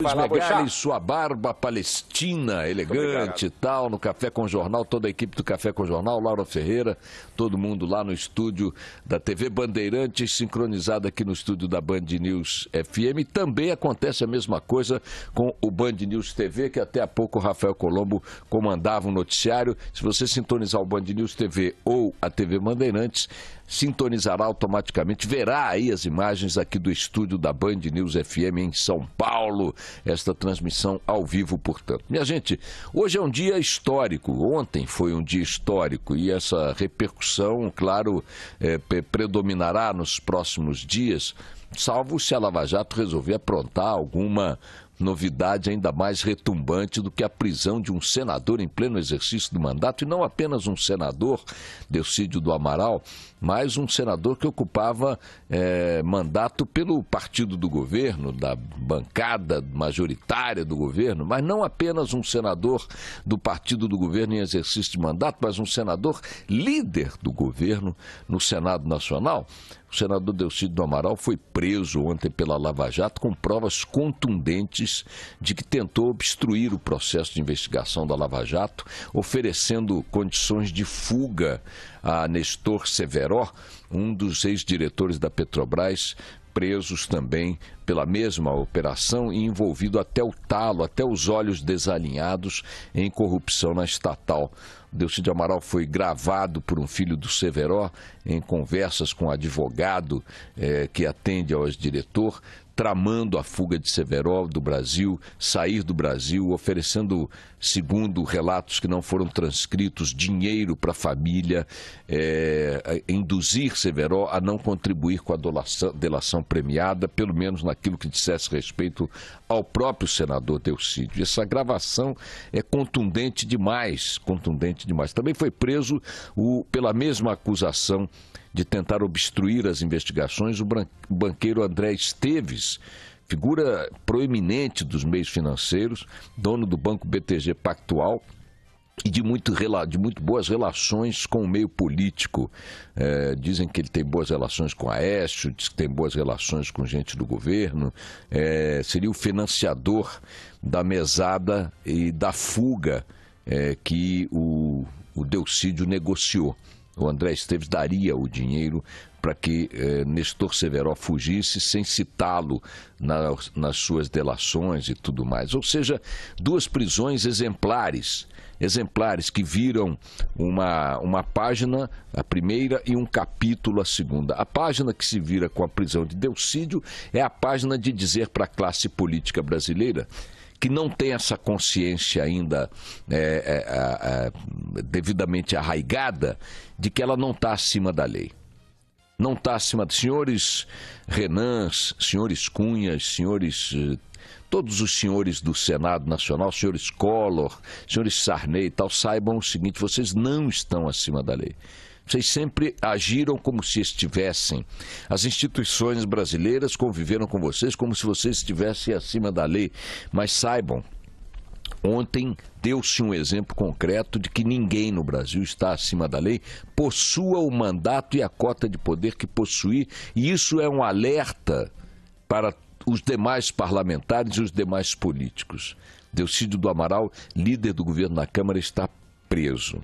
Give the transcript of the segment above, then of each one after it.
Vai lá, Megali, sua barba palestina, elegante e tal, no Café com Jornal, toda a equipe do Café com Jornal, Laura Ferreira, todo mundo lá no estúdio da TV Bandeirantes, sincronizado aqui no estúdio da Band News FM. Também acontece a mesma coisa com o Band News TV, que até há pouco o Rafael Colombo comandava o noticiário. Se você sintonizar o Band News TV ou a TV Bandeirantes, sintonizará automaticamente, verá aí as imagens aqui do estúdio da Band News FM em São Paulo, esta transmissão ao vivo, portanto. Minha gente, hoje é um dia histórico, ontem foi um dia histórico e essa repercussão, claro, predominará nos próximos dias, salvo se a Lava Jato resolver aprontar alguma novidade ainda mais retumbante do que a prisão de um senador em pleno exercício do mandato, e não apenas um senador, Delcídio do Amaral, mas um senador que ocupava mandato pelo partido do governo, da bancada majoritária do governo, mas não apenas um senador do partido do governo em exercício de mandato, mas um senador líder do governo no Senado Nacional. O senador Delcídio do Amaral foi preso ontem pela Lava Jato com provas contundentes de que tentou obstruir o processo de investigação da Lava Jato, oferecendo condições de fuga a Nestor Severó, um dos ex-diretores da Petrobras, presos também pela mesma operação e envolvido até o talo, até os olhos desalinhados em corrupção na estatal. Delcídio Amaral foi gravado por um filho do Severó em conversas com o advogado que atende ao ex-diretor, tramando a fuga de Severó do Brasil, sair do Brasil, oferecendo, segundo relatos que não foram transcritos, dinheiro para a família, induzir Severó a não contribuir com a delação premiada, pelo menos naquilo que dissesse respeito ao próprio senador Delcídio. Essa gravação é contundente demais, contundente demais. Também foi preso pela mesma acusação de tentar obstruir as investigações o banqueiro André Esteves, figura proeminente dos meios financeiros, dono do Banco BTG Pactual e de muito boas relações com o meio político. Dizem que ele tem boas relações com a Aécio, diz que tem boas relações com gente do governo, seria o financiador da mesada e da fuga que o Delcídio negociou. O André Esteves daria o dinheiro para que Nestor Severó fugisse sem citá-lo nas suas delações e tudo mais. Ou seja, duas prisões exemplares que viram uma página, a primeira, e um capítulo, a segunda. A página que se vira com a prisão de Delcídio é a página de dizer para a classe política brasileira que não tem essa consciência ainda devidamente arraigada de que ela não está acima da lei. Não está acima de senhores Renans, senhores Cunhas, todos os senhores do Senado Nacional, senhores Collor, senhores Sarney e tal, saibam o seguinte: vocês não estão acima da lei. Vocês sempre agiram como se estivessem. As instituições brasileiras conviveram com vocês como se vocês estivessem acima da lei. Mas saibam, ontem deu-se um exemplo concreto de que ninguém no Brasil está acima da lei, possua o mandato e a cota de poder que possuir, e isso é um alerta para os demais parlamentares e os demais políticos. Delcídio do Amaral, líder do governo na Câmara, está preso.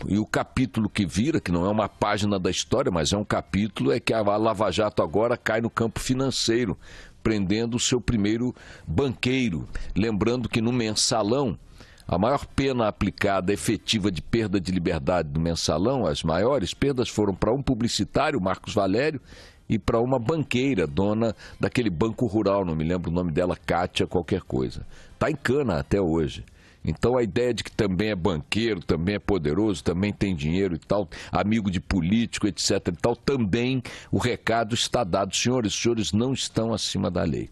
E o capítulo que vira, que não é uma página da história, mas é um capítulo, é que a Lava Jato agora cai no campo financeiro, prendendo o seu primeiro banqueiro. Lembrando que no mensalão, a maior pena aplicada efetiva de perda de liberdade do mensalão, as maiores perdas foram para um publicitário, Marcos Valério, e para uma banqueira, dona daquele banco rural, não me lembro o nome dela, Kátia qualquer coisa. Está em cana até hoje. Então a ideia de que também é banqueiro, também é poderoso, também tem dinheiro e tal, amigo de político, etc. e tal, também o recado está dado. Senhores, os senhores não estão acima da lei.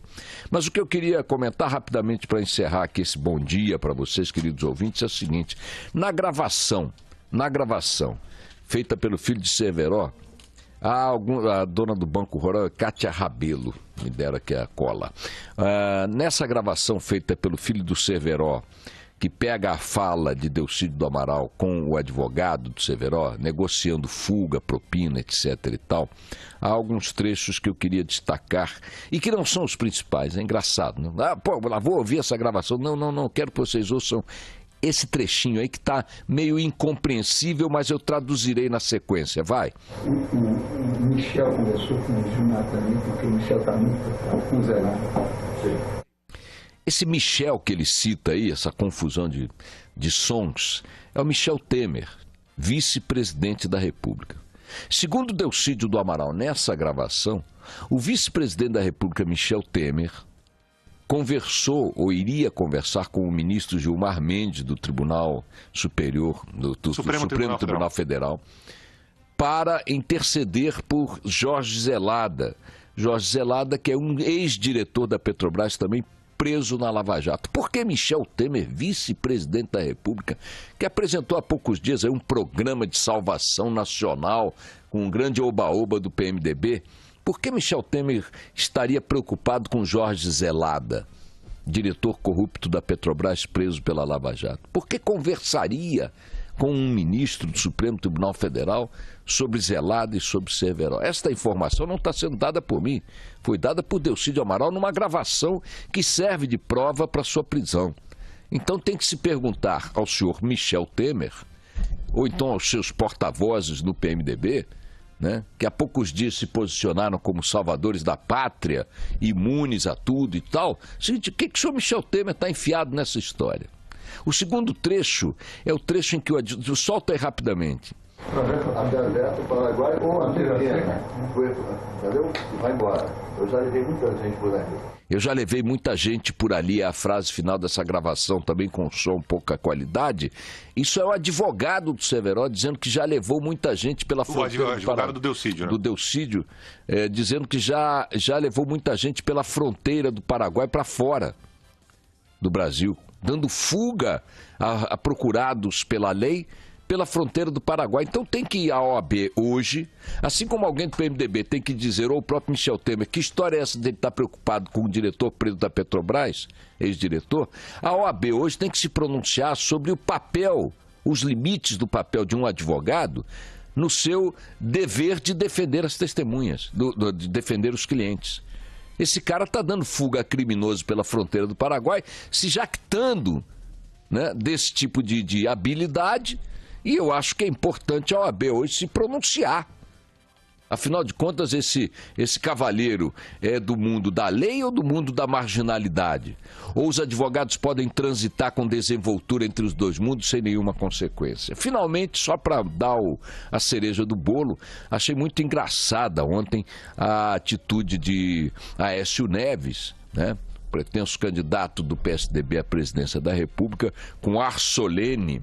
Mas o que eu queria comentar rapidamente para encerrar aqui esse bom dia para vocês, queridos ouvintes, é o seguinte: na gravação feita pelo filho de Severó, a dona do Banco Rural, Kátia Rabelo, me dera que é a cola. Nessa gravação feita pelo filho do Severó, que pega a fala de Delcídio do Amaral com o advogado do Severo, negociando fuga, propina, etc. e tal, há alguns trechos que eu queria destacar e que não são os principais. É engraçado, né? Lá vou ouvir essa gravação. Não, quero que vocês ouçam esse trechinho aí que está meio incompreensível, mas eu traduzirei na sequência. Vai. O Michel conversou com o Gilmar também, porque o Michel está muito congelado. Esse Michel que ele cita aí, essa confusão de sons, é o Michel Temer, vice-presidente da República. Segundo Delcídio do Amaral, nessa gravação, o vice-presidente da República, Michel Temer, conversou ou iria conversar com o ministro Gilmar Mendes do Tribunal Superior, do Supremo Tribunal Federal, para interceder por Jorge Zelada. Jorge Zelada, que é um ex-diretor da Petrobras, também preso na Lava Jato. Por que Michel Temer, vice-presidente da República, que apresentou há poucos dias aí um programa de salvação nacional com um grande oba-oba do PMDB, por que Michel Temer estaria preocupado com Jorge Zelada, diretor corrupto da Petrobras preso pela Lava Jato? Por que conversaria com um ministro do Supremo Tribunal Federal sobre Zelada e sobre Severo? Esta informação não está sendo dada por mim, foi dada por Delcídio Amaral numa gravação que serve de prova para sua prisão. Então tem que se perguntar ao senhor Michel Temer, ou então aos seus porta-vozes no PMDB, né, que há poucos dias se posicionaram como salvadores da pátria, imunes a tudo e tal. Seguinte, o que o senhor Michel Temer está enfiado nessa história? O segundo trecho é o trecho em que eu solto aí rapidamente. Aberto, Paraguai ou Argentina. Entendeu? Vai embora. Eu já levei muita gente por ali. Eu já levei muita gente por ali, é a frase final dessa gravação, também com som pouca qualidade. Isso é o advogado do Severo dizendo que já levou muita gente pela fronteira. O advogado do Delcídio, né? Do Delcídio, dizendo que já levou muita gente pela fronteira do Paraguai para fora do Brasil, dando fuga a procurados pela lei pela fronteira do Paraguai. Então tem que ir à OAB hoje, assim como alguém do PMDB tem que dizer, ou o próprio Michel Temer, que história é essa de ele estar preocupado com o diretor preso da Petrobras, ex-diretor? A OAB hoje tem que se pronunciar sobre o papel, os limites do papel de um advogado no seu dever de defender as testemunhas, de defender os clientes. Esse cara está dando fuga a criminoso pela fronteira do Paraguai, se jactando, né, desse tipo de habilidade. E eu acho que é importante a OAB hoje se pronunciar. Afinal de contas, esse cavalheiro é do mundo da lei ou do mundo da marginalidade? Ou os advogados podem transitar com desenvoltura entre os dois mundos sem nenhuma consequência? Finalmente, só para dar a cereja do bolo, achei muito engraçada ontem a atitude de Aécio Neves, né? Pretenso candidato do PSDB à presidência da República, com ar solene,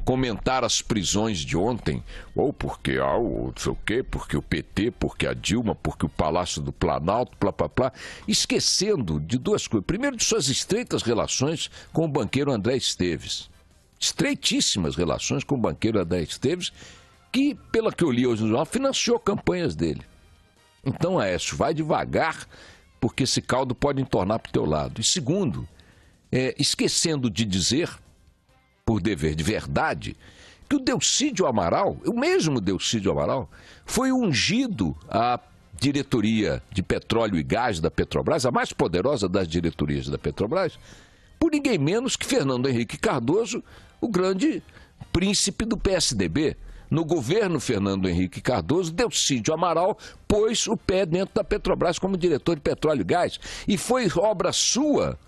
comentar as prisões de ontem, ou porque não sei o quê, porque o PT, porque a Dilma, porque o Palácio do Planalto, plá, plá, plá, esquecendo de duas coisas. Primeiro, de suas estreitas relações com o banqueiro André Esteves. Estreitíssimas relações com o banqueiro André Esteves, que, pela que eu li hoje no jornal, financiou campanhas dele. Então, Aécio, vai devagar, porque esse caldo pode entornar para o teu lado. E segundo, esquecendo de dizer, por dever de verdade, que o Delcídio Amaral, o mesmo Delcídio Amaral, foi ungido à diretoria de petróleo e gás da Petrobras, a mais poderosa das diretorias da Petrobras, por ninguém menos que Fernando Henrique Cardoso, o grande príncipe do PSDB. No governo Fernando Henrique Cardoso, Delcídio Amaral pôs o pé dentro da Petrobras como diretor de petróleo e gás. E foi obra sua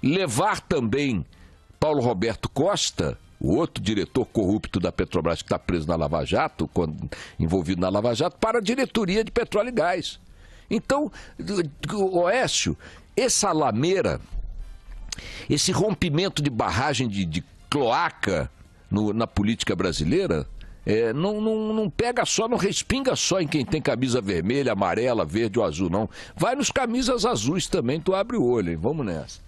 levar também Paulo Roberto Costa, o outro diretor corrupto da Petrobras que está preso na Lava Jato, envolvido na Lava Jato, para a diretoria de petróleo e gás. Então, Aécio, essa lameira, esse rompimento de barragem de cloaca na política brasileira, não pega só, não respinga só em quem tem camisa vermelha, amarela, verde ou azul, não. Vai nos camisas azuis também, tu abre o olho, hein? Vamos nessa.